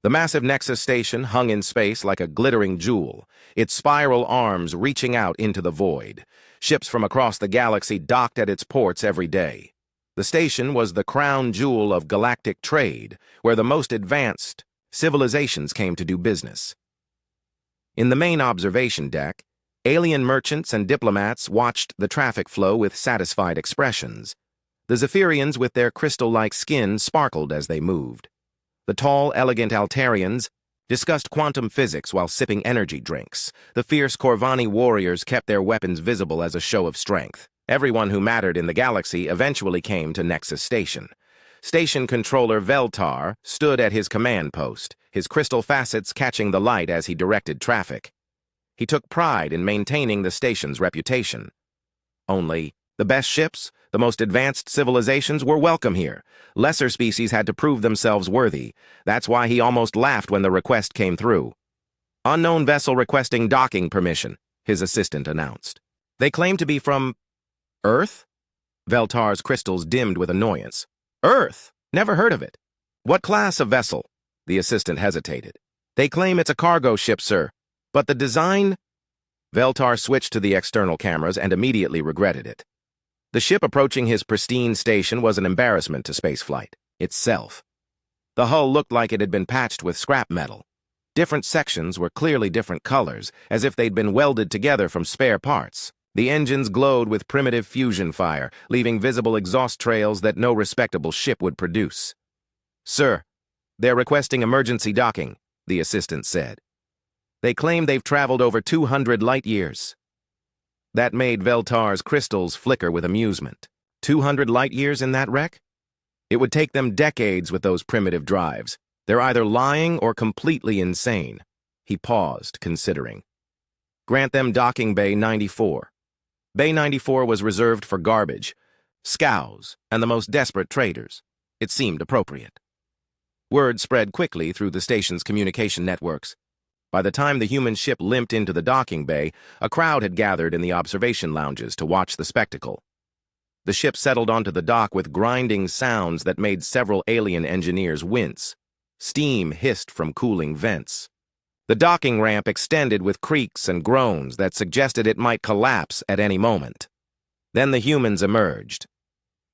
The massive Nexus station hung in space like a glittering jewel, its spiral arms reaching out into the void. Ships from across the galaxy docked at its ports every day. The station was the crown jewel of galactic trade, where the most advanced civilizations came to do business. In the main observation deck, alien merchants and diplomats watched the traffic flow with satisfied expressions. The Zephyrians with their crystal-like skin sparkled as they moved. The tall, elegant Altarians discussed quantum physics while sipping energy drinks. The fierce Corvani warriors kept their weapons visible as a show of strength. Everyone who mattered in the galaxy eventually came to Nexus Station. Station controller Veltar stood at his command post, his crystal facets catching the light as he directed traffic. He took pride in maintaining the station's reputation. Only, the best ships, the most advanced civilizations were welcome here. Lesser species had to prove themselves worthy. That's why he almost laughed when the request came through. "Unknown vessel requesting docking permission," his assistant announced. "They claim to be from Earth?" Veltar's crystals dimmed with annoyance. "Earth? Never heard of it. What class of vessel?" The assistant hesitated. "They claim it's a cargo ship, sir. But the design—" Veltar switched to the external cameras and immediately regretted it. The ship approaching his pristine station was an embarrassment to spaceflight itself. The hull looked like it had been patched with scrap metal. Different sections were clearly different colors, as if they'd been welded together from spare parts. The engines glowed with primitive fusion fire, leaving visible exhaust trails that no respectable ship would produce. "Sir, they're requesting emergency docking," the assistant said. "They claim they've traveled over 200 light-years." That made Veltar's crystals flicker with amusement. 200 light-years in that wreck? It would take them decades with those primitive drives. They're either lying or completely insane. He paused, considering. "Grant them docking Bay 94. Bay 94 was reserved for garbage, scows, and the most desperate traders. It seemed appropriate." Word spread quickly through the station's communication networks. By the time the human ship limped into the docking bay, a crowd had gathered in the observation lounges to watch the spectacle. The ship settled onto the dock with grinding sounds that made several alien engineers wince. Steam hissed from cooling vents. The docking ramp extended with creaks and groans that suggested it might collapse at any moment. Then the humans emerged.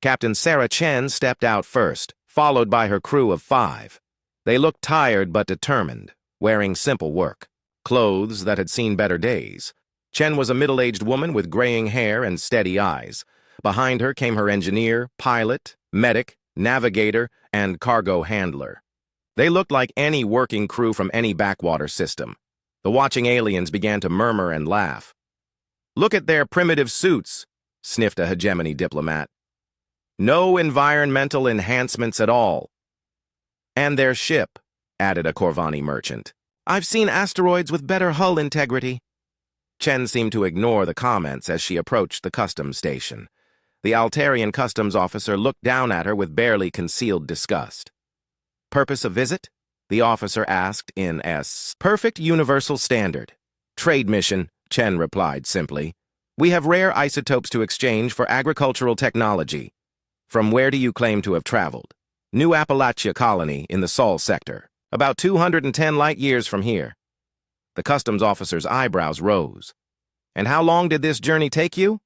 Captain Sarah Chen stepped out first, followed by her crew of 5. They looked tired but determined, wearing simple work, clothes that had seen better days. Chen was a middle-aged woman with graying hair and steady eyes. Behind her came her engineer, pilot, medic, navigator, and cargo handler. They looked like any working crew from any backwater system. The watching aliens began to murmur and laugh. "Look at their primitive suits," sniffed a hegemony diplomat. "No environmental enhancements at all." "And their ship," added a Corvani merchant. "I've seen asteroids with better hull integrity." Chen seemed to ignore the comments as she approached the customs station. The Altarian customs officer looked down at her with barely concealed disgust. "Purpose of visit?" the officer asked in perfect universal standard. "Trade mission," Chen replied simply. "We have rare isotopes to exchange for agricultural technology." "From where do you claim to have traveled?" "New Appalachia colony in the Sol sector. About 210 light-years from here." The customs officer's eyebrows rose. "And how long did this journey take you?"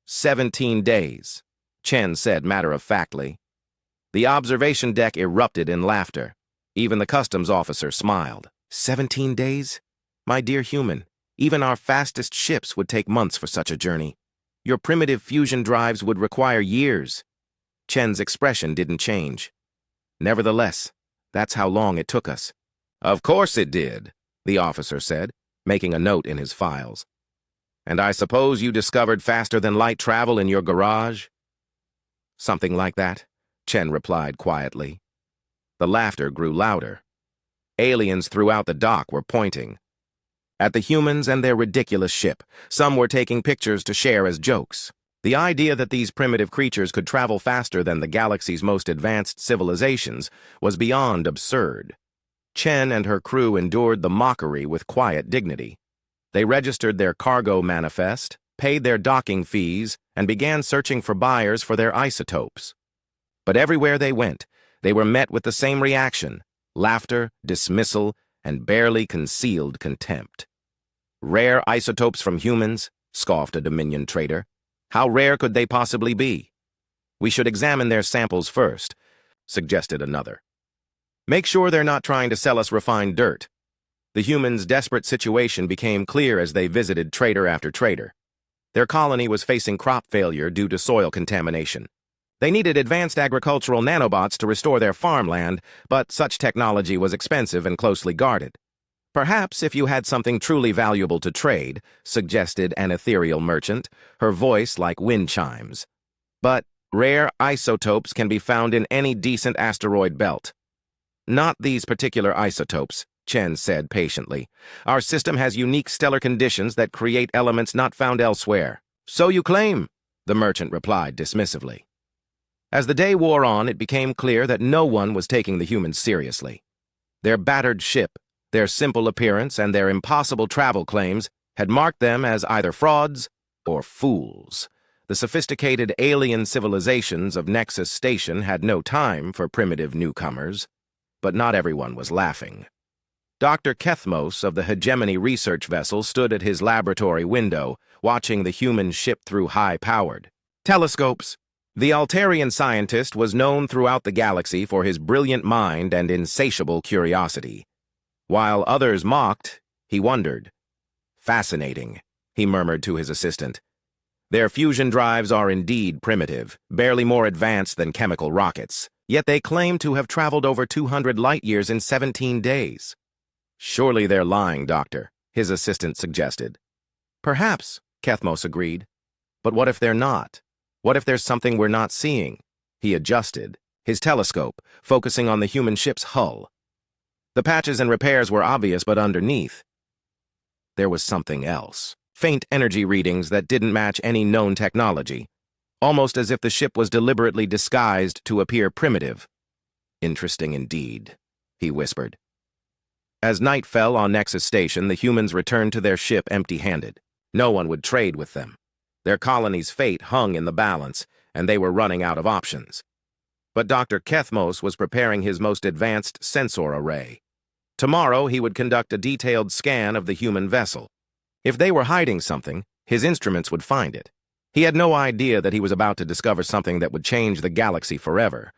17 days, Chen said matter-of-factly. The observation deck erupted in laughter. Even the customs officer smiled. 17 days? My dear human, even our fastest ships would take months for such a journey. Your primitive fusion drives would require years. Chen's expression didn't change. "Nevertheless, that's how long it took us." "Of course it did," the officer said, making a note in his files. "And I suppose you discovered faster-than-light travel in your garage?" "Something like that," Chen replied quietly. The laughter grew louder. Aliens throughout the dock were pointing at the humans and their ridiculous ship. Some were taking pictures to share as jokes. The idea that these primitive creatures could travel faster than the galaxy's most advanced civilizations was beyond absurd. Chen and her crew endured the mockery with quiet dignity. They registered their cargo manifest, paid their docking fees, and began searching for buyers for their isotopes. But everywhere they went, they were met with the same reaction: Laughter, dismissal, and barely concealed contempt. Rare isotopes from humans, scoffed a Dominion trader. How rare could they possibly be? We should examine their samples first, suggested another. Make sure they're not trying to sell us refined dirt. The humans' desperate situation became clear as they visited trader after trader. Their colony was facing crop failure due to soil contamination. They needed advanced agricultural nanobots to restore their farmland, but such technology was expensive and closely guarded. Perhaps if you had something truly valuable to trade, suggested an ethereal merchant, her voice like wind chimes. But rare isotopes can be found in any decent asteroid belt. Not these particular isotopes, Chen said patiently. Our system has unique stellar conditions that create elements not found elsewhere. So you claim, the merchant replied dismissively. As the day wore on, it became clear that no one was taking the humans seriously. Their battered ship, their simple appearance, and their impossible travel claims had marked them as either frauds or fools. The sophisticated alien civilizations of Nexus Station had no time for primitive newcomers. But not everyone was laughing. Dr. Kethmos of the Hegemony research vessel stood at his laboratory window, watching the human ship through high-powered telescopes. The Altarian scientist was known throughout the galaxy for his brilliant mind and insatiable curiosity. While others mocked, he wondered. Fascinating, he murmured to his assistant. Their fusion drives are indeed primitive, barely more advanced than chemical rockets, yet they claim to have traveled over 200 light-years in 17 days. Surely they're lying, Doctor, his assistant suggested. Perhaps, Kethmos agreed. But what if they're not? What if there's something we're not seeing? He adjusted, his telescope, focusing on the human ship's hull. The patches and repairs were obvious, but underneath, there was something else. Faint energy readings that didn't match any known technology, almost as if the ship was deliberately disguised to appear primitive. Interesting indeed, he whispered. As night fell on Nexus Station, the humans returned to their ship empty-handed. No one would trade with them. Their colony's fate hung in the balance, and they were running out of options. But Dr. Kethmos was preparing his most advanced sensor array. Tomorrow he would conduct a detailed scan of the human vessel. If they were hiding something, his instruments would find it. He had no idea that he was about to discover something that would change the galaxy forever.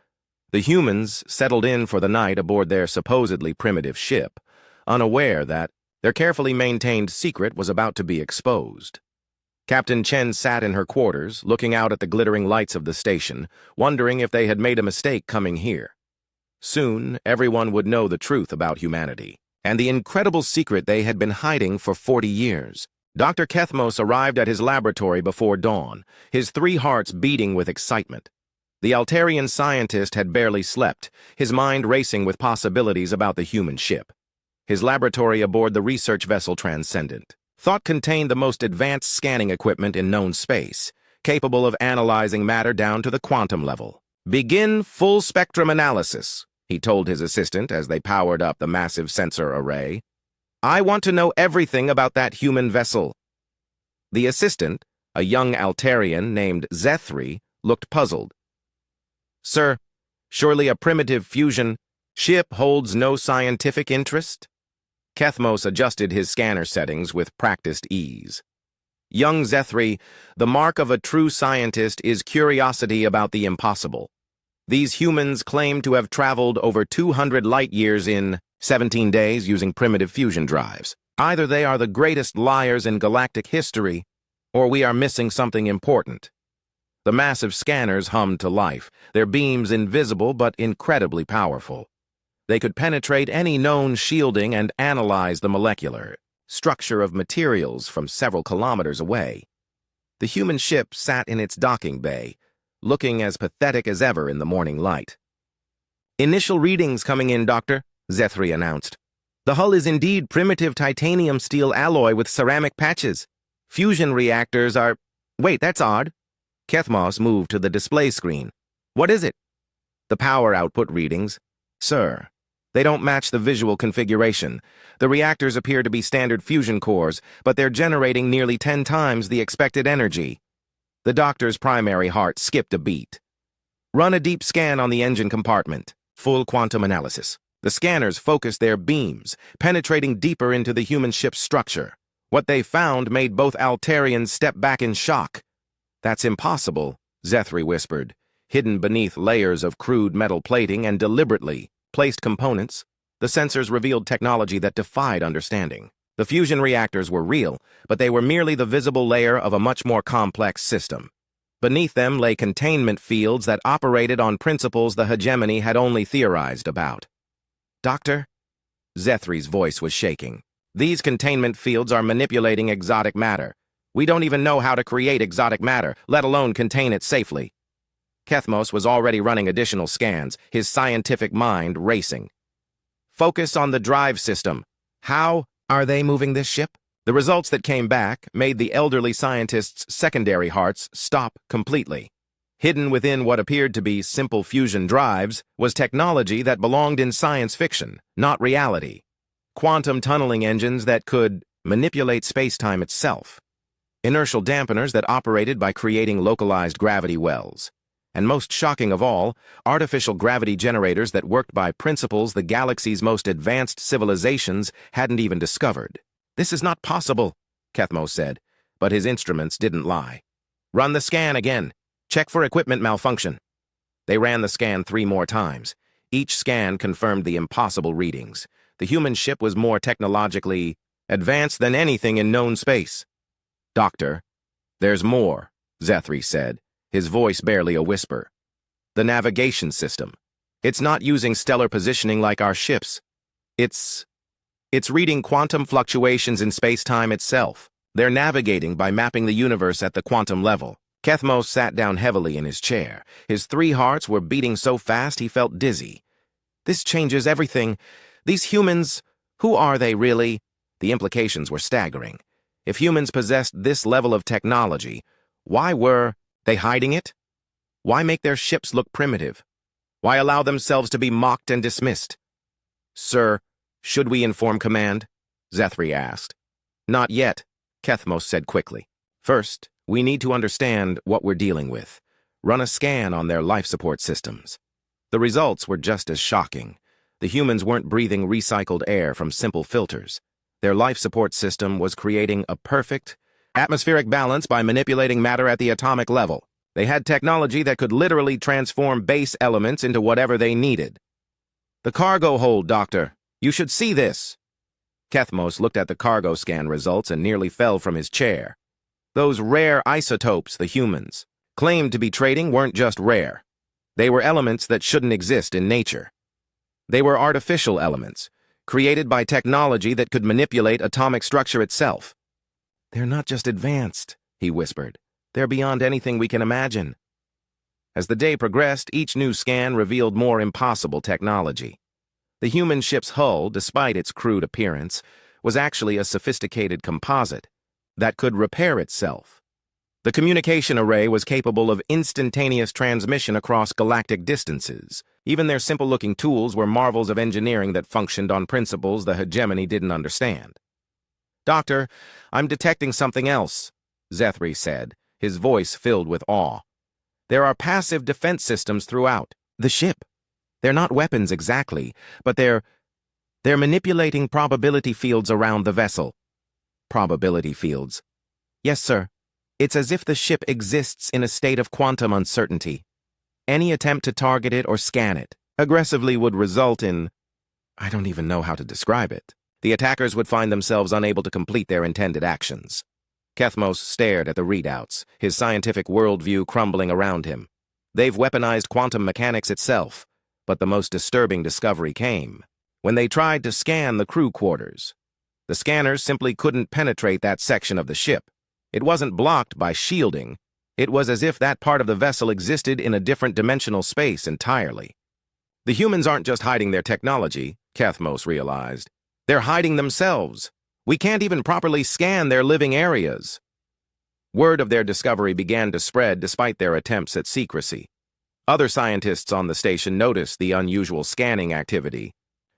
The humans settled in for the night aboard their supposedly primitive ship, unaware that their carefully maintained secret was about to be exposed. Captain Chen sat in her quarters, looking out at the glittering lights of the station, wondering if they had made a mistake coming here. Soon, everyone would know the truth about humanity, and the incredible secret they had been hiding for 40 years. Dr. Kethmos arrived at his laboratory before dawn, his 3 hearts beating with excitement. The Altarian scientist had barely slept, his mind racing with possibilities about the human ship. His laboratory aboard the research vessel Transcendent thought contained the most advanced scanning equipment in known space, capable of analyzing matter down to the quantum level. Begin full-spectrum analysis, he told his assistant as they powered up the massive sensor array. I want to know everything about that human vessel. The assistant, a young Altarian named Zethri, looked puzzled. Sir, surely a primitive fusion ship holds no scientific interest? Kethmos adjusted his scanner settings with practiced ease. Young Zethri, the mark of a true scientist is curiosity about the impossible. These humans claim to have traveled over 200 light-years in 17 days using primitive fusion drives. Either they are the greatest liars in galactic history, or we are missing something important. The massive scanners hummed to life, their beams invisible but incredibly powerful. They could penetrate any known shielding and analyze the molecular structure of materials from several kilometers away. The human ship sat in its docking bay, looking as pathetic as ever in the morning light. Initial readings coming in, Doctor, Zethri announced. The hull is indeed primitive titanium steel alloy with ceramic patches. Fusion reactors are... Wait, that's odd. Kethmos moved to the display screen. What is it? The power output readings. Sir, they don't match the visual configuration. The reactors appear to be standard fusion cores, but they're generating nearly 10 times the expected energy. The doctor's primary heart skipped a beat. Run a deep scan on the engine compartment. Full quantum analysis. The scanners focused their beams, penetrating deeper into the human ship's structure. What they found made both Altarians step back in shock. "That's impossible," Zethri whispered. Hidden beneath layers of crude metal plating and deliberately placed components, the sensors revealed technology that defied understanding. The fusion reactors were real, but they were merely the visible layer of a much more complex system. Beneath them lay containment fields that operated on principles the hegemony had only theorized about. "Doctor?" Zethri's voice was shaking. "These containment fields are manipulating exotic matter. We don't even know how to create exotic matter, let alone contain it safely." Kethmos was already running additional scans, his scientific mind racing. "Focus on the drive system. How are they moving this ship?" The results that came back made the elderly scientist's secondary hearts stop completely. Hidden within what appeared to be simple fusion drives was technology that belonged in science fiction, not reality. Quantum tunneling engines that could manipulate space-time itself. Inertial dampeners that operated by creating localized gravity wells. And most shocking of all, artificial gravity generators that worked by principles the galaxy's most advanced civilizations hadn't even discovered. "This is not possible," Kethmos said, but his instruments didn't lie. "Run the scan again. Check for equipment malfunction." They ran the scan 3 more times. Each scan confirmed the impossible readings. The human ship was more technologically advanced than anything in known space. "Doctor, there's more," Zethri said, his voice barely a whisper. "The navigation system. It's not using stellar positioning like our ships. It's reading quantum fluctuations in space-time itself. They're navigating by mapping the universe at the quantum level." Kethmos sat down heavily in his chair. His 3 hearts were beating so fast he felt dizzy. "This changes everything. These humans, who are they really?" The implications were staggering. If humans possessed this level of technology, why were they hiding it? Why make their ships look primitive? Why allow themselves to be mocked and dismissed? "Sir, should we inform command?" Zethri asked. "Not yet," Kethmos said quickly. "First, we need to understand what we're dealing with. Run a scan on their life support systems." The results were just as shocking. The humans weren't breathing recycled air from simple filters. Their life support system was creating a perfect atmospheric balance by manipulating matter at the atomic level. They had technology that could literally transform base elements into whatever they needed. "The cargo hold, Doctor. You should see this." Kethmos looked at the cargo scan results and nearly fell from his chair. Those rare isotopes the humans claimed to be trading weren't just rare. They were elements that shouldn't exist in nature. They were artificial elements, created by technology that could manipulate atomic structure itself. "They're not just advanced," he whispered. "They're beyond anything we can imagine." As the day progressed, each new scan revealed more impossible technology. The human ship's hull, despite its crude appearance, was actually a sophisticated composite that could repair itself. The communication array was capable of instantaneous transmission across galactic distances. Even their simple-looking tools were marvels of engineering that functioned on principles the hegemony didn't understand. "Doctor, I'm detecting something else," Zethri said, his voice filled with awe. "There are passive defense systems throughout the ship. They're not weapons exactly, but they're manipulating probability fields around the vessel." "Probability fields?" "Yes, sir. It's as if the ship exists in a state of quantum uncertainty. Any attempt to target it or scan it aggressively would result in... I don't even know how to describe it. The attackers would find themselves unable to complete their intended actions." Kethmos stared at the readouts, his scientific worldview crumbling around him. They've weaponized quantum mechanics itself, but the most disturbing discovery came when they tried to scan the crew quarters. The scanners simply couldn't penetrate that section of the ship. It wasn't blocked by shielding. It was as if that part of the vessel existed in a different dimensional space entirely. The humans aren't just hiding their technology, Kethmos realized. They're hiding themselves. We can't even properly scan their living areas. Word of their discovery began to spread despite their attempts at secrecy. Other scientists on the station noticed the unusual scanning activity.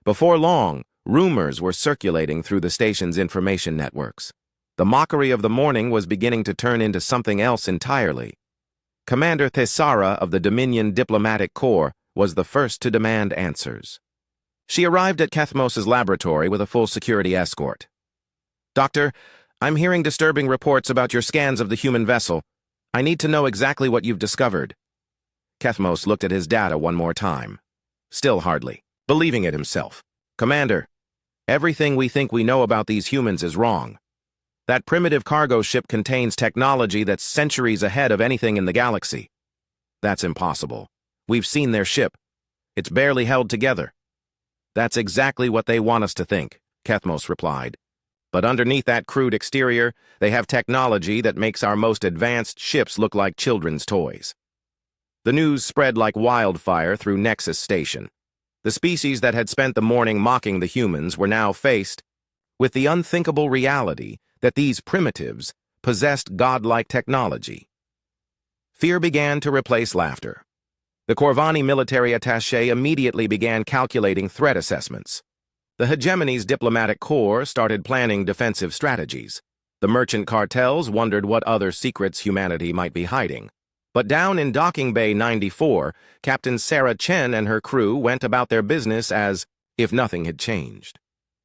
Before long, rumors were circulating through the station's information networks. The mockery of the morning was beginning to turn into something else entirely. Commander Thesara of the Dominion Diplomatic Corps was the first to demand answers. She arrived at Kethmos's laboratory with a full security escort. "Doctor, I'm hearing disturbing reports about your scans of the human vessel. I need to know exactly what you've discovered." Kethmos looked at his data one more time, still hardly believing it himself. "Commander, everything we think we know about these humans is wrong. That primitive cargo ship contains technology that's centuries ahead of anything in the galaxy. That's impossible. We've seen their ship. It's barely held together." "That's exactly what they want us to think," Kethmos replied. "But underneath that crude exterior, they have technology that makes our most advanced ships look like children's toys." The news spread like wildfire through Nexus Station. The species that had spent the morning mocking the humans were now faced with the unthinkable reality that these primitives possessed godlike technology. Fear began to replace laughter. The Corvani military attaché immediately began calculating threat assessments. The hegemony's diplomatic corps started planning defensive strategies. The merchant cartels wondered what other secrets humanity might be hiding. But down in Docking Bay 94, Captain Sarah Chen and her crew went about their business as if nothing had changed.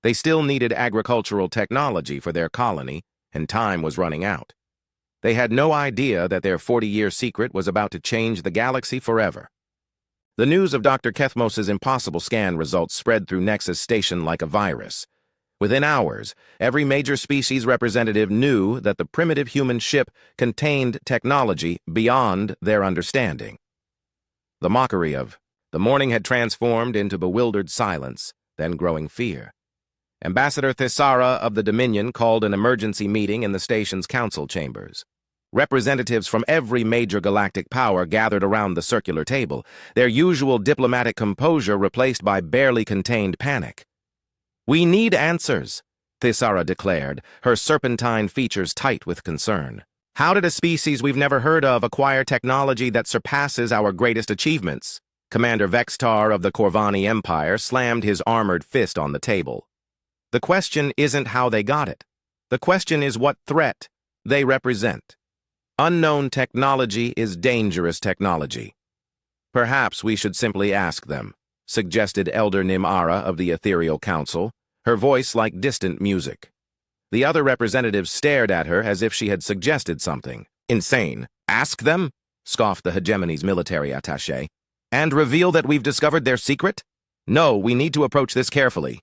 They still needed agricultural technology for their colony, and time was running out. They had no idea that their 40-year secret was about to change the galaxy forever. The news of Dr. Kethmos's impossible scan results spread through Nexus Station like a virus. Within hours, every major species representative knew that the primitive human ship contained technology beyond their understanding. The mockery of the morning had transformed into bewildered silence, then growing fear. Ambassador Thisara of the Dominion called an emergency meeting in the station's council chambers. Representatives from every major galactic power gathered around the circular table, their usual diplomatic composure replaced by barely contained panic. "We need answers," Thisara declared, her serpentine features tight with concern. "How did a species we've never heard of acquire technology that surpasses our greatest achievements?" Commander Vextar of the Corvani Empire slammed his armored fist on the table. "The question isn't how they got it. The question is what threat they represent. Unknown technology is dangerous technology. Perhaps we should simply ask them," suggested Elder Nimara of the Ethereal Council, her voice like distant music. The other representatives stared at her as if she had suggested something insane. "Ask them?" scoffed the hegemony's military attaché. "And reveal that we've discovered their secret? No, we need to approach this carefully."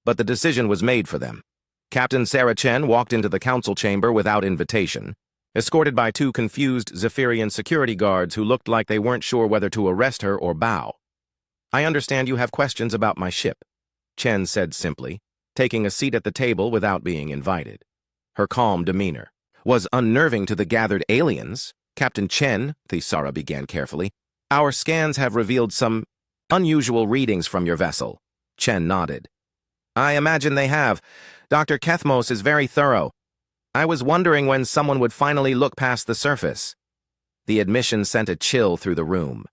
But the decision was made for them. Captain Sarah Chen walked into the council chamber without invitation, escorted by two confused Zephyrian security guards who looked like they weren't sure whether to arrest her or bow. "I understand you have questions about my ship," Chen said simply, taking a seat at the table without being invited. Her calm demeanor was unnerving to the gathered aliens. "Captain Chen," Thisara began carefully, "our scans have revealed some unusual readings from your vessel." Chen nodded. "I imagine they have. Dr. Kethmos is very thorough. I was wondering when someone would finally look past the surface." The admission sent a chill through the room.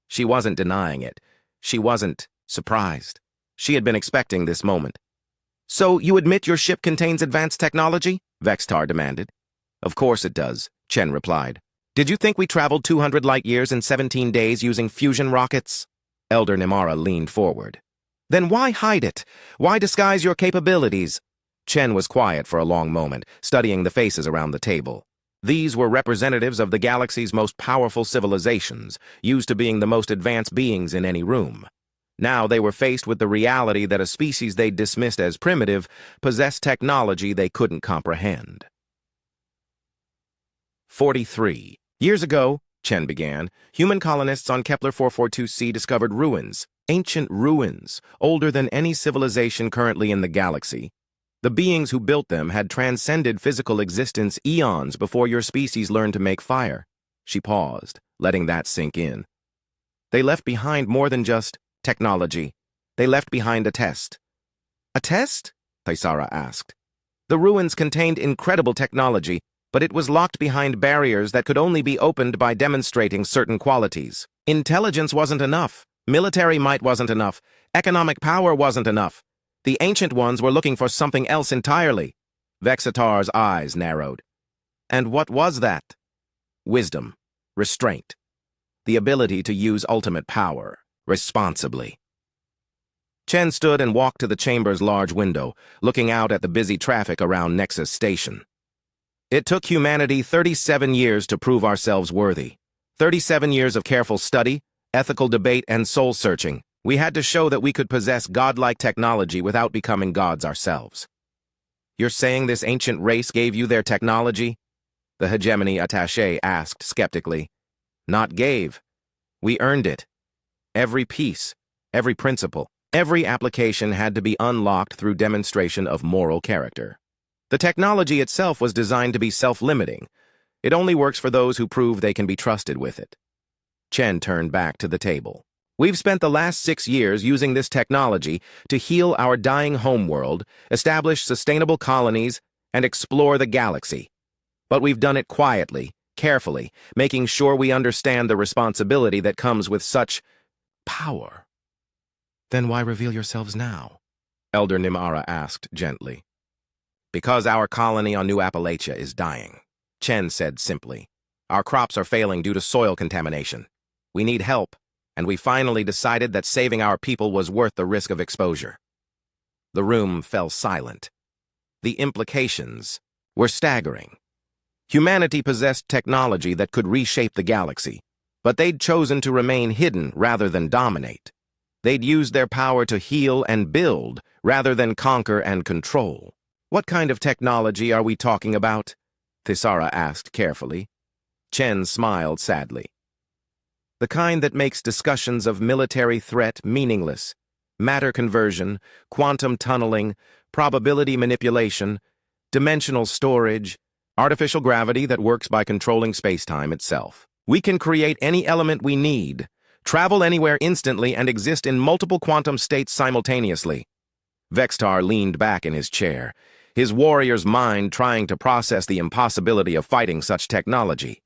She wasn't denying it. She wasn't surprised. She had been expecting this moment. "So you admit your ship contains advanced technology?" Vextar demanded. "Of course it does," Chen replied. "Did you think we traveled 200 light-years in 17 days using fusion rockets?" Elder Nimara leaned forward. "Then why hide it? Why disguise your capabilities?" Chen was quiet for a long moment, studying the faces around the table. These were representatives of the galaxy's most powerful civilizations, used to being the most advanced beings in any room. Now they were faced with the reality that a species they dismissed as primitive possessed technology they couldn't comprehend. 43. Years ago, Chen began, human colonists on Kepler 442c discovered ruins, ancient ruins, older than any civilization currently in the galaxy. The beings who built them had transcended physical existence eons before your species learned to make fire. She paused, letting that sink in. They left behind more than just technology. They left behind a test. "A test?" Thisara asked. "The ruins contained incredible technology, but it was locked behind barriers that could only be opened by demonstrating certain qualities. Intelligence wasn't enough. Military might wasn't enough. Economic power wasn't enough. The ancient ones were looking for something else entirely." Vexatar's eyes narrowed. "And what was that?" "Wisdom, restraint, the ability to use ultimate power responsibly." Chen stood and walked to the chamber's large window, looking out at the busy traffic around Nexus Station. It took humanity 37 years to prove ourselves worthy. 37 years of careful study, ethical debate, and soul-searching. We had to show that we could possess godlike technology without becoming gods ourselves. You're saying this ancient race gave you their technology? The hegemony attaché asked skeptically. Not gave. We earned it. Every piece, every principle, every application had to be unlocked through demonstration of moral character. The technology itself was designed to be self-limiting. It only works for those who prove they can be trusted with it. Chen turned back to the table. We've spent the last 6 years using this technology to heal our dying homeworld, establish sustainable colonies, and explore the galaxy. But we've done it quietly, carefully, making sure we understand the responsibility that comes with such power. Then why reveal yourselves now? Elder Nimara asked gently. Because our colony on New Appalachia is dying, Chen said simply. Our crops are failing due to soil contamination. We need help, and we finally decided that saving our people was worth the risk of exposure. The room fell silent. The implications were staggering. Humanity possessed technology that could reshape the galaxy, but they'd chosen to remain hidden rather than dominate. They'd used their power to heal and build rather than conquer and control. What kind of technology are we talking about? Thisara asked carefully. Chen smiled sadly. The kind that makes discussions of military threat meaningless. Matter conversion, quantum tunneling, probability manipulation, dimensional storage, artificial gravity that works by controlling space-time itself. We can create any element we need, travel anywhere instantly, and exist in multiple quantum states simultaneously. Vextar leaned back in his chair, his warrior's mind trying to process the impossibility of fighting such technology.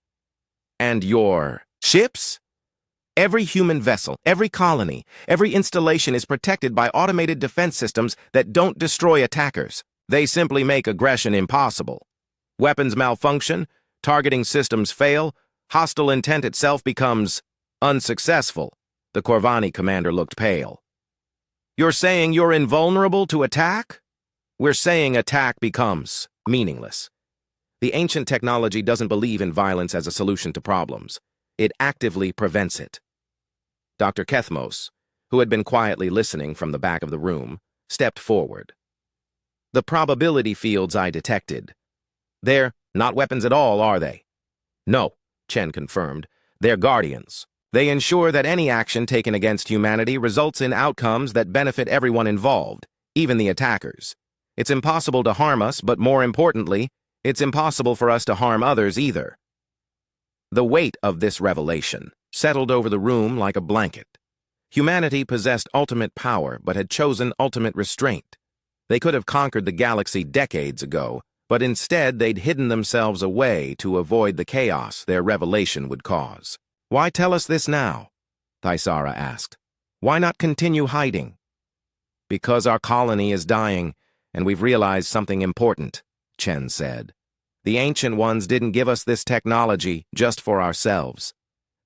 And your ships? Every human vessel, every colony, every installation is protected by automated defense systems that don't destroy attackers. They simply make aggression impossible. Weapons malfunction, targeting systems fail, hostile intent itself becomes unsuccessful. The Corvani commander looked pale. You're saying you're invulnerable to attack? We're saying attack becomes meaningless. The ancient technology doesn't believe in violence as a solution to problems. It actively prevents it. Dr. Kethmos, who had been quietly listening from the back of the room, stepped forward. The probability fields I detected. They're not weapons at all, are they? No, Chen confirmed. They're guardians. They ensure that any action taken against humanity results in outcomes that benefit everyone involved, even the attackers. It's impossible to harm us, but more importantly, it's impossible for us to harm others either. The weight of this revelation settled over the room like a blanket. Humanity possessed ultimate power, but had chosen ultimate restraint. They could have conquered the galaxy decades ago, but instead they'd hidden themselves away to avoid the chaos their revelation would cause. Why tell us this now? Thisara asked. Why not continue hiding? Because our colony is dying, and we've realized something important, Chen said. The Ancient Ones didn't give us this technology just for ourselves.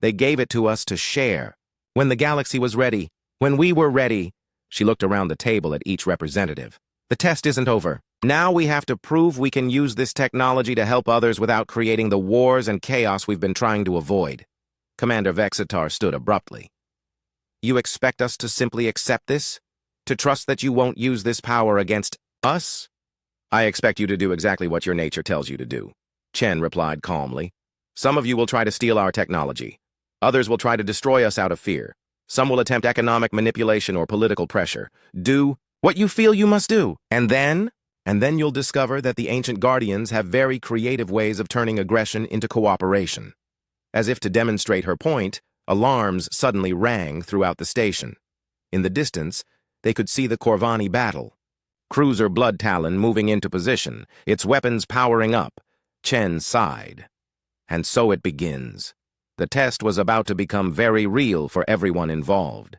They gave it to us to share. When the galaxy was ready, when we were ready, she looked around the table at each representative. The test isn't over. Now we have to prove we can use this technology to help others without creating the wars and chaos we've been trying to avoid. Commander Vexitar stood abruptly. You expect us to simply accept this? To trust that you won't use this power against us? I expect you to do exactly what your nature tells you to do, Chen replied calmly. Some of you will try to steal our technology. Others will try to destroy us out of fear. Some will attempt economic manipulation or political pressure. Do what you feel you must do. And then you'll discover that the ancient guardians have very creative ways of turning aggression into cooperation. As if to demonstrate her point, alarms suddenly rang throughout the station. In the distance, they could see the Corvani battle. Cruiser Blood Talon moving into position, its weapons powering up. Chen sighed. And so it begins. The test was about to become very real for everyone involved.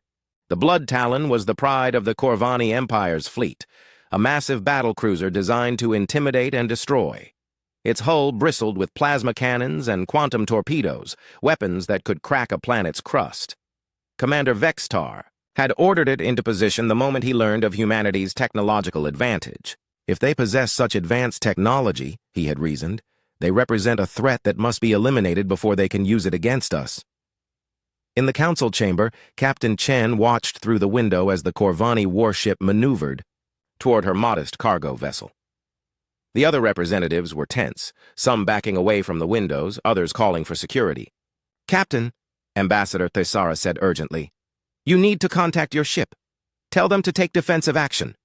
The Blood Talon was the pride of the Corvani Empire's fleet, a massive battle cruiser designed to intimidate and destroy. Its hull bristled with plasma cannons and quantum torpedoes, weapons that could crack a planet's crust. Commander Vextar, had ordered it into position the moment he learned of humanity's technological advantage. If they possess such advanced technology, he had reasoned, they represent a threat that must be eliminated before they can use it against us. In the council chamber, Captain Chen watched through the window as the Corvani warship maneuvered toward her modest cargo vessel. The other representatives were tense, some backing away from the windows, others calling for security. "Captain," Ambassador Thesara said urgently, "you need to contact your ship. Tell them to take defensive action."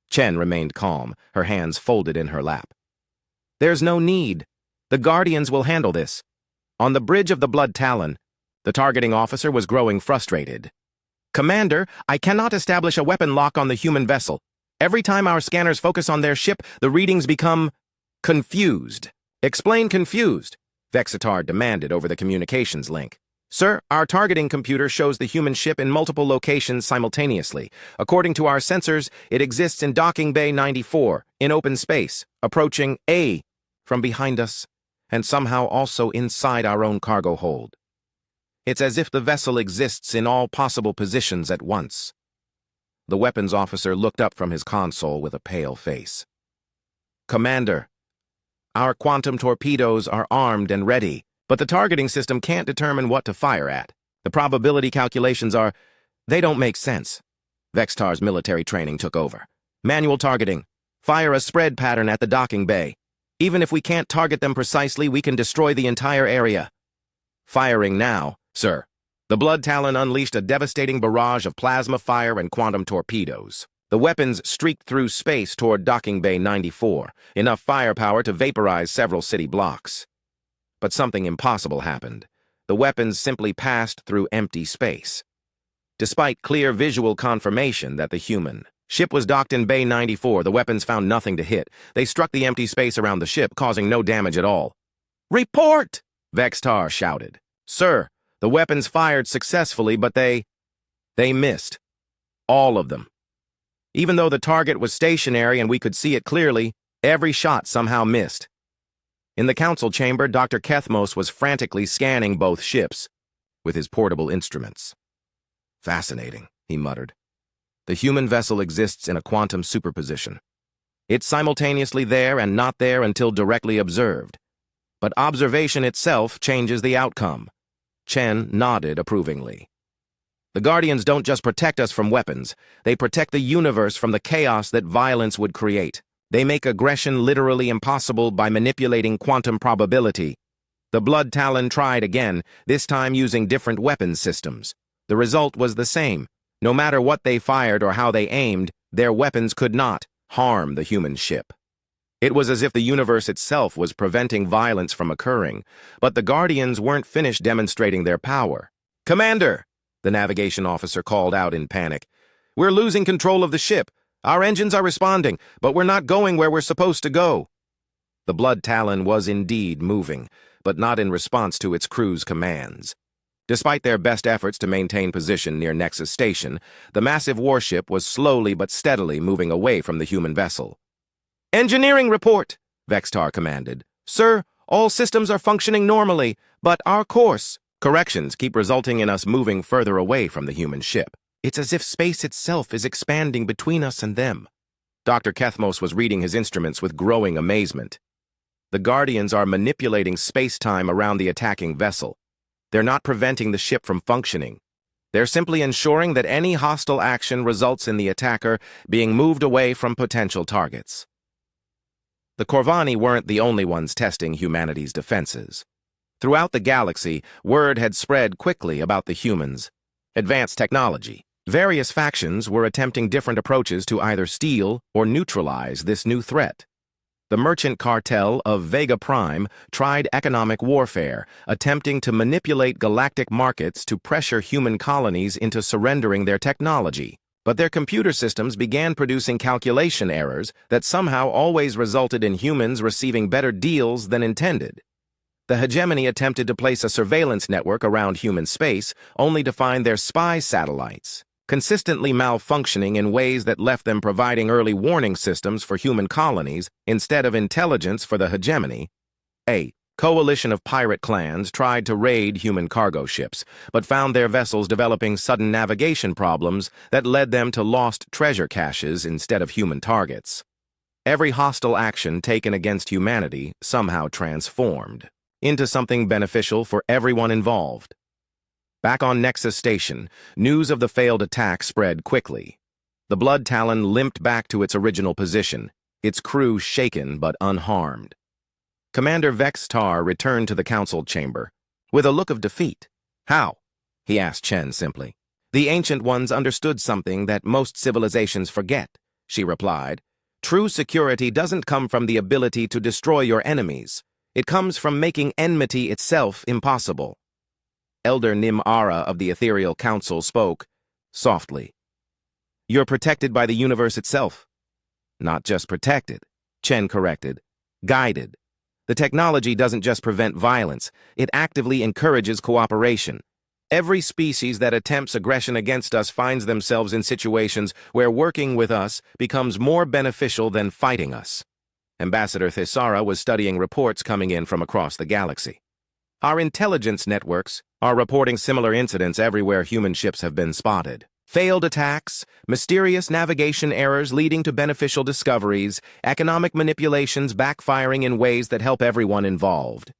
Chen remained calm, her hands folded in her lap. "There's no need. The Guardians will handle this." On the bridge of the Blood Talon, the targeting officer was growing frustrated. "Commander, I cannot establish a weapon lock on the human vessel. Every time our scanners focus on their ship, the readings become confused." "Explain confused," Vexitar demanded over the communications link. "Sir, our targeting computer shows the human ship in multiple locations simultaneously. According to our sensors, it exists in Docking Bay 94, in open space, approaching A from behind us, and somehow also inside our own cargo hold. It's as if the vessel exists in all possible positions at once." The weapons officer looked up from his console with a pale face. "Commander, our quantum torpedoes are armed and ready, but the targeting system can't determine what to fire at. The probability calculations they don't make sense." Vextar's military training took over. "Manual targeting. Fire a spread pattern at the docking bay. Even if we can't target them precisely, we can destroy the entire area." "Firing now, sir." The Blood Talon unleashed a devastating barrage of plasma fire and quantum torpedoes. The weapons streaked through space toward Docking Bay 94, enough firepower to vaporize several city blocks. But something impossible happened. The weapons simply passed through empty space. Despite clear visual confirmation that the human ship was docked in Bay 94, the weapons found nothing to hit. They struck the empty space around the ship, causing no damage at all. "Report!" Vextar shouted. "Sir, the weapons fired successfully, but they missed. All of them. Even though the target was stationary and we could see it clearly, every shot somehow missed." In the council chamber, Dr. Kethmos was frantically scanning both ships with his portable instruments. "Fascinating," he muttered. "The human vessel exists in a quantum superposition. It's simultaneously there and not there until directly observed. But observation itself changes the outcome." Chen nodded approvingly. "The Guardians don't just protect us from weapons, they protect the universe from the chaos that violence would create. They make aggression literally impossible by manipulating quantum probability." The Blood Talon tried again, this time using different weapons systems. The result was the same. No matter what they fired or how they aimed, their weapons could not harm the human ship. It was as if the universe itself was preventing violence from occurring, but the Guardians weren't finished demonstrating their power. "Commander!" the navigation officer called out in panic. "We're losing control of the ship. Our engines are responding, but we're not going where we're supposed to go." The Blood Talon was indeed moving, but not in response to its crew's commands. Despite their best efforts to maintain position near Nexus Station, the massive warship was slowly but steadily moving away from the human vessel. "Engineering report," Vextar commanded. "Sir, all systems are functioning normally, but our course corrections keep resulting in us moving further away from the human ship. It's as if space itself is expanding between us and them." Dr. Kethmos was reading his instruments with growing amazement. The Guardians are manipulating space-time around the attacking vessel. They're not preventing the ship from functioning. They're simply ensuring that any hostile action results in the attacker being moved away from potential targets. The Corvani weren't the only ones testing humanity's defenses. Throughout the galaxy, word had spread quickly about the humans' advanced technology. Various factions were attempting different approaches to either steal or neutralize this new threat. The merchant cartel of Vega Prime tried economic warfare, attempting to manipulate galactic markets to pressure human colonies into surrendering their technology. But their computer systems began producing calculation errors that somehow always resulted in humans receiving better deals than intended. The hegemony attempted to place a surveillance network around human space, only to find their spy satellites consistently malfunctioning in ways that left them providing early warning systems for human colonies instead of intelligence for the hegemony. Coalition of pirate clans tried to raid human cargo ships, but found their vessels developing sudden navigation problems that led them to lost treasure caches instead of human targets. Every hostile action taken against humanity somehow transformed into something beneficial for everyone involved. Back on Nexus Station, news of the failed attack spread quickly. The Blood Talon limped back to its original position, its crew shaken but unharmed. Commander Vex Tar returned to the council chamber with a look of defeat. "How?" he asked Chen simply. "The Ancient Ones understood something that most civilizations forget," she replied. "True security doesn't come from the ability to destroy your enemies. It comes from making enmity itself impossible." Elder Nim Ara of the Ethereal Council spoke softly. "You're protected by the universe itself." "Not just protected," Chen corrected. "Guided. The technology doesn't just prevent violence, it actively encourages cooperation. Every species that attempts aggression against us finds themselves in situations where working with us becomes more beneficial than fighting us." Ambassador Thisara was studying reports coming in from across the galaxy. "Our intelligence networks are reporting similar incidents everywhere human ships have been spotted. Failed attacks, mysterious navigation errors leading to beneficial discoveries, economic manipulations backfiring in ways that help everyone involved."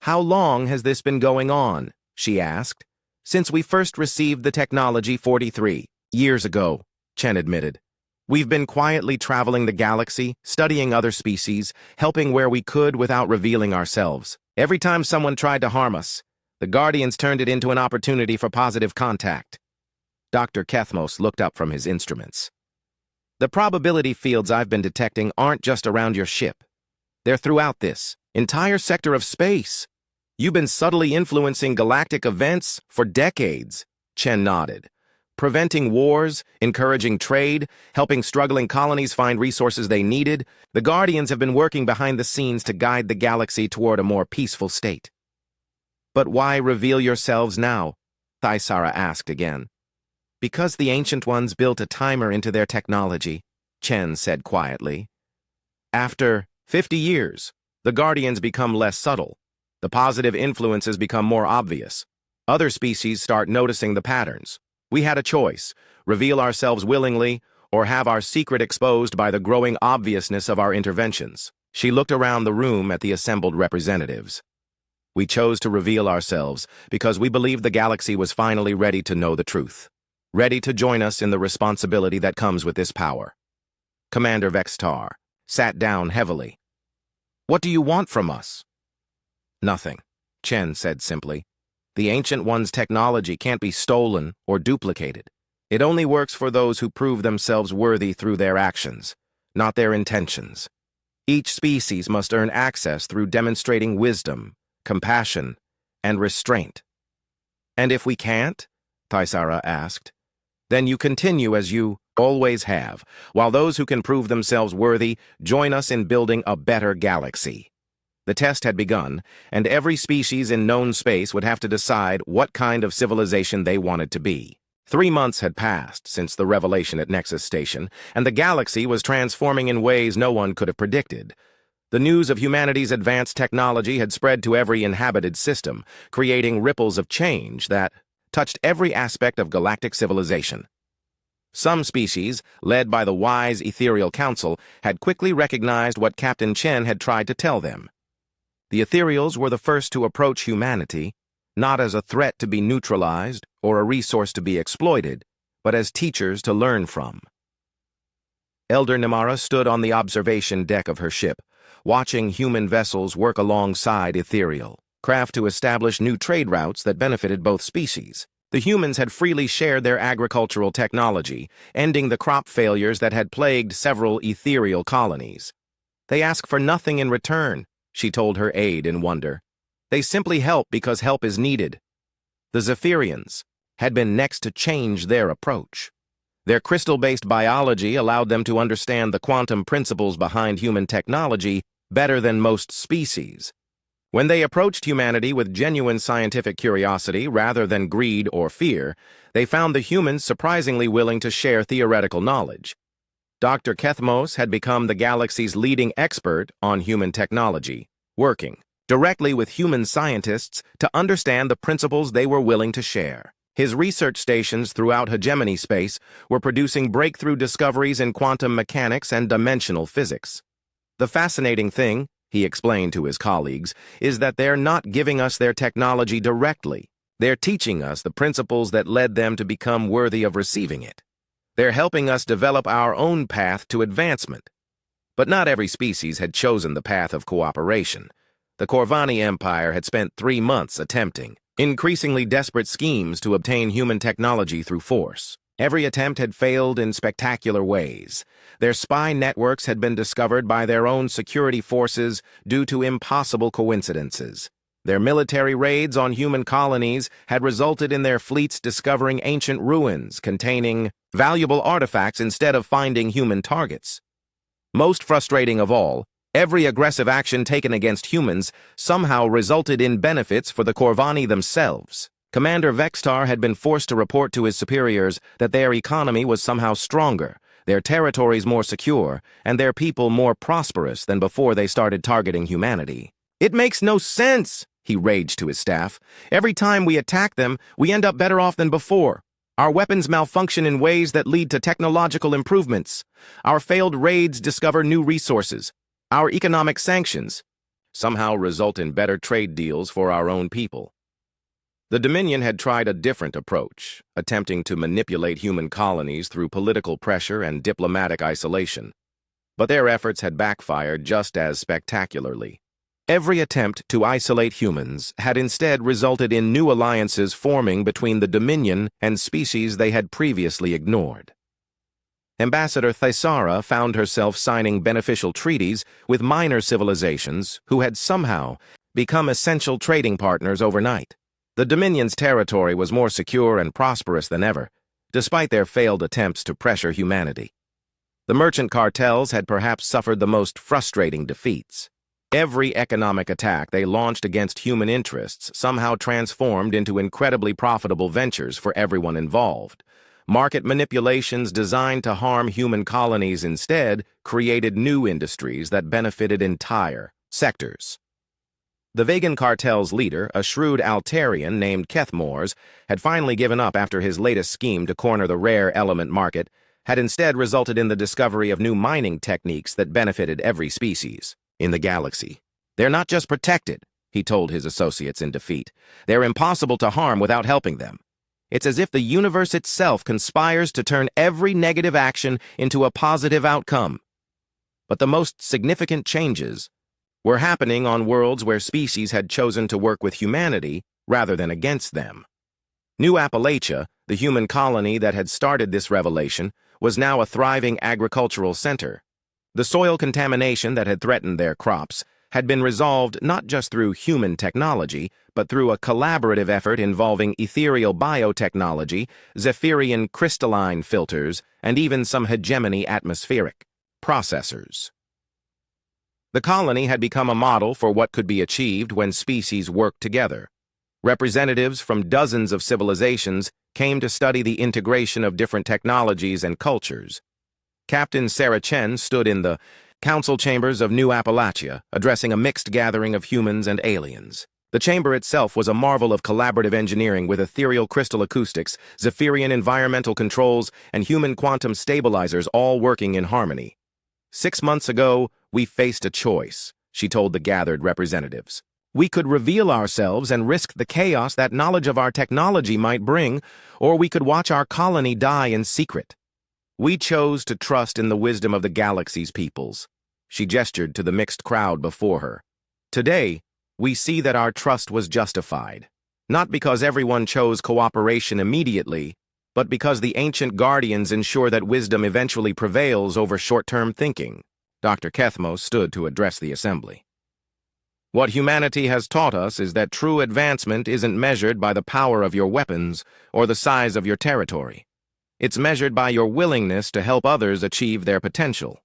"How long has this been going on?" she asked. "Since we first received the technology 43 years ago," Chen admitted. "We've been quietly traveling the galaxy, studying other species, helping where we could without revealing ourselves. Every time someone tried to harm us, the Guardians turned it into an opportunity for positive contact." Dr. Kethmos looked up from his instruments. "The probability fields I've been detecting aren't just around your ship. They're throughout this entire sector of space. You've been subtly influencing galactic events for decades." Chen nodded. "Preventing wars, encouraging trade, helping struggling colonies find resources they needed, the Guardians have been working behind the scenes to guide the galaxy toward a more peaceful state." "But why reveal yourselves now?" Thisara asked again. "Because the Ancient Ones built a timer into their technology," Chen said quietly. "After 50 years, the Guardians become less subtle. The positive influences become more obvious. Other species start noticing the patterns. We had a choice: reveal ourselves willingly or have our secret exposed by the growing obviousness of our interventions." She looked around the room at the assembled representatives. "We chose to reveal ourselves because we believed the galaxy was finally ready to know the truth. Ready to join us in the responsibility that comes with this power." Commander Vex Tar sat down heavily. "What do you want from us?" "Nothing," Chen said simply. "The Ancient One's technology can't be stolen or duplicated. It only works for those who prove themselves worthy through their actions, not their intentions. Each species must earn access through demonstrating wisdom, compassion, and restraint." "And if we can't?" Thisara asked. "Then you continue as you always have, while those who can prove themselves worthy join us in building a better galaxy." The test had begun, and every species in known space would have to decide what kind of civilization they wanted to be. 3 months had passed since the revelation at Nexus Station, and the galaxy was transforming in ways no one could have predicted. The news of humanity's advanced technology had spread to every inhabited system, creating ripples of change that touched every aspect of galactic civilization. Some species, led by the wise Ethereal Council, had quickly recognized what Captain Chen had tried to tell them. The Ethereals were the first to approach humanity, not as a threat to be neutralized or a resource to be exploited, but as teachers to learn from. Elder Nimara stood on the observation deck of her ship, watching human vessels work alongside Ethereal craft to establish new trade routes that benefited both species. The humans had freely shared their agricultural technology, ending the crop failures that had plagued several ethereal colonies. "They ask for nothing in return," she told her aide in wonder. "They simply help because help is needed." The Zephyrians had been next to change their approach. Their crystal-based biology allowed them to understand the quantum principles behind human technology better than most species. When they approached humanity with genuine scientific curiosity rather than greed or fear, they found the humans surprisingly willing to share theoretical knowledge. Dr. Kethmos had become the galaxy's leading expert on human technology, working directly with human scientists to understand the principles they were willing to share. His research stations throughout hegemony space were producing breakthrough discoveries in quantum mechanics and dimensional physics. The fascinating thing, he explained to his colleagues, is that they're not giving us their technology directly. They're teaching us the principles that led them to become worthy of receiving it. They're helping us develop our own path to advancement. But not every species had chosen the path of cooperation. The Corvani Empire had spent 3 months attempting increasingly desperate schemes to obtain human technology through force. Every attempt had failed in spectacular ways. Their spy networks had been discovered by their own security forces due to impossible coincidences. Their military raids on human colonies had resulted in their fleets discovering ancient ruins containing valuable artifacts instead of finding human targets. Most frustrating of all, every aggressive action taken against humans somehow resulted in benefits for the Corvani themselves. Commander Vextar had been forced to report to his superiors that their economy was somehow stronger, their territories more secure, and their people more prosperous than before they started targeting humanity. "It makes no sense," he raged to his staff. "Every time we attack them, we end up better off than before. Our weapons malfunction in ways that lead to technological improvements. Our failed raids discover new resources. Our economic sanctions somehow result in better trade deals for our own people." The Dominion had tried a different approach, attempting to manipulate human colonies through political pressure and diplomatic isolation. But their efforts had backfired just as spectacularly. Every attempt to isolate humans had instead resulted in new alliances forming between the Dominion and species they had previously ignored. Ambassador Thaisara found herself signing beneficial treaties with minor civilizations who had somehow become essential trading partners overnight. The Dominion's territory was more secure and prosperous than ever, despite their failed attempts to pressure humanity. The merchant cartels had perhaps suffered the most frustrating defeats. Every economic attack they launched against human interests somehow transformed into incredibly profitable ventures for everyone involved. Market manipulations designed to harm human colonies instead created new industries that benefited entire sectors. The Vegan cartel's leader, a shrewd Altarian named Kethmores, had finally given up after his latest scheme to corner the rare element market had instead resulted in the discovery of new mining techniques that benefited every species in the galaxy. "They're not just protected," he told his associates in defeat. "They're impossible to harm without helping them. It's as if the universe itself conspires to turn every negative action into a positive outcome." But the most significant changes were happening on worlds where species had chosen to work with humanity rather than against them. New Appalachia, the human colony that had started this revelation, was now a thriving agricultural center. The soil contamination that had threatened their crops had been resolved not just through human technology, but through a collaborative effort involving ethereal biotechnology, Zephyrian crystalline filters, and even some hegemony atmospheric processors. The colony had become a model for what could be achieved when species worked together. Representatives from dozens of civilizations came to study the integration of different technologies and cultures. Captain Sarah Chen stood in the council chambers of New Appalachia, addressing a mixed gathering of humans and aliens. The chamber itself was a marvel of collaborative engineering with ethereal crystal acoustics, Zephyrian environmental controls, and human quantum stabilizers all working in harmony. 6 months ago, we faced a choice, she told the gathered representatives. We could reveal ourselves and risk the chaos that knowledge of our technology might bring, or we could watch our colony die in secret. We chose to trust in the wisdom of the galaxy's peoples. She gestured to the mixed crowd before her. Today, we see that our trust was justified, not because everyone chose cooperation immediately, but because the ancient guardians ensure that wisdom eventually prevails over short-term thinking. Dr. Kethmos stood to address the assembly. What humanity has taught us is that true advancement isn't measured by the power of your weapons or the size of your territory. It's measured by your willingness to help others achieve their potential.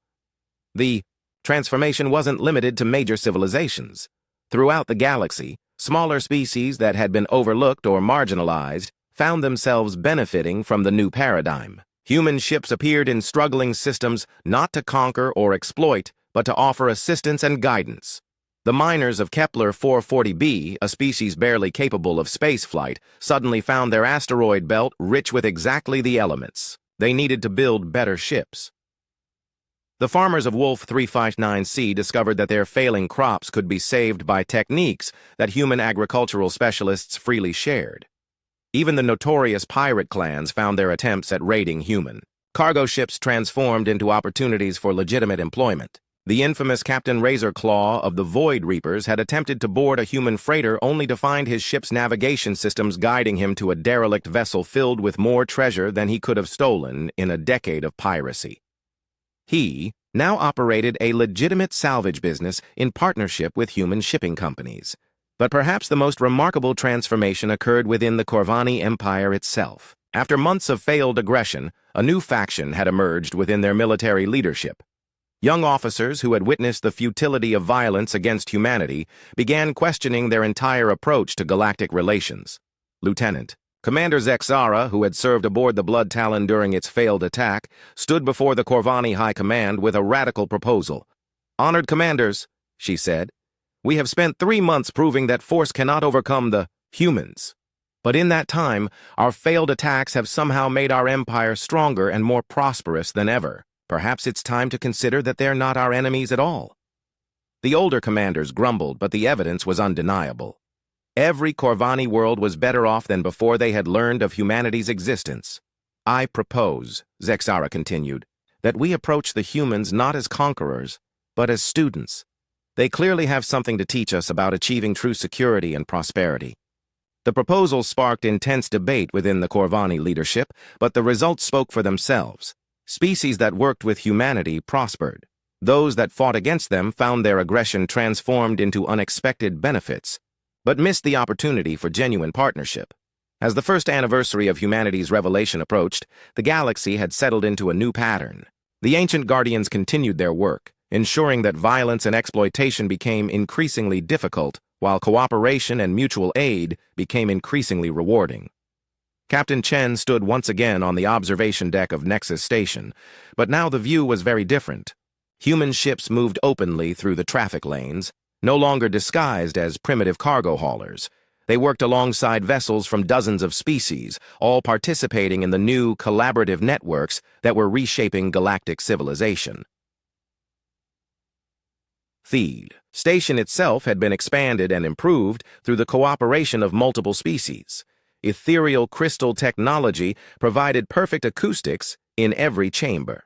The transformation wasn't limited to major civilizations. Throughout the galaxy, smaller species that had been overlooked or marginalized found themselves benefiting from the new paradigm. Human ships appeared in struggling systems not to conquer or exploit, but to offer assistance and guidance. The miners of Kepler 440b, a species barely capable of spaceflight, suddenly found their asteroid belt rich with exactly the elements they needed to build better ships. The farmers of Wolf 359c discovered that their failing crops could be saved by techniques that human agricultural specialists freely shared. Even the notorious pirate clans found their attempts at raiding human. Cargo ships transformed into opportunities for legitimate employment. The infamous Captain Razorclaw of the Void Reapers had attempted to board a human freighter only to find his ship's navigation systems guiding him to a derelict vessel filled with more treasure than he could have stolen in a decade of piracy. He now operated a legitimate salvage business in partnership with human shipping companies. But perhaps the most remarkable transformation occurred within the Corvani Empire itself. After months of failed aggression, a new faction had emerged within their military leadership. Young officers who had witnessed the futility of violence against humanity began questioning their entire approach to galactic relations. Lieutenant Commander Zexara, who had served aboard the Blood Talon during its failed attack, stood before the Corvani High Command with a radical proposal. "Honored commanders," she said, "we have spent 3 months proving that force cannot overcome the humans. But in that time, our failed attacks have somehow made our empire stronger and more prosperous than ever. Perhaps it's time to consider that they're not our enemies at all." The older commanders grumbled, but the evidence was undeniable. Every Corvani world was better off than before they had learned of humanity's existence. "I propose," Zexara continued, "that we approach the humans not as conquerors, but as students. They clearly have something to teach us about achieving true security and prosperity." The proposal sparked intense debate within the Corvani leadership, but the results spoke for themselves. Species that worked with humanity prospered. Those that fought against them found their aggression transformed into unexpected benefits, but missed the opportunity for genuine partnership. As the first anniversary of humanity's revelation approached, the galaxy had settled into a new pattern. The ancient guardians continued their work, ensuring that violence and exploitation became increasingly difficult, while cooperation and mutual aid became increasingly rewarding. Captain Chen stood once again on the observation deck of Nexus Station, but now the view was very different. Human ships moved openly through the traffic lanes, no longer disguised as primitive cargo haulers. They worked alongside vessels from dozens of species, all participating in the new collaborative networks that were reshaping galactic civilization. The station itself had been expanded and improved through the cooperation of multiple species. Ethereal crystal technology provided perfect acoustics in every chamber.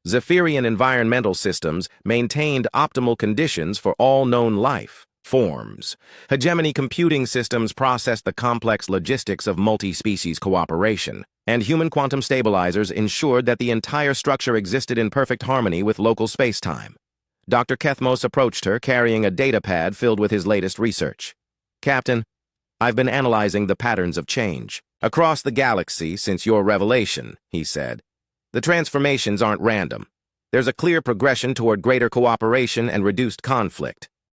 Zephyrian environmental systems maintained optimal conditions for all known life forms. Hegemony computing systems processed the complex logistics of multi-species cooperation, and human quantum stabilizers ensured that the entire structure existed in perfect harmony with local space-time. Dr. Kethmos approached her, carrying a data pad filled with his latest research. "Captain, I've been analyzing the patterns of change across the galaxy since your revelation," he said. "The transformations aren't random. There's a clear progression toward greater cooperation and reduced conflict.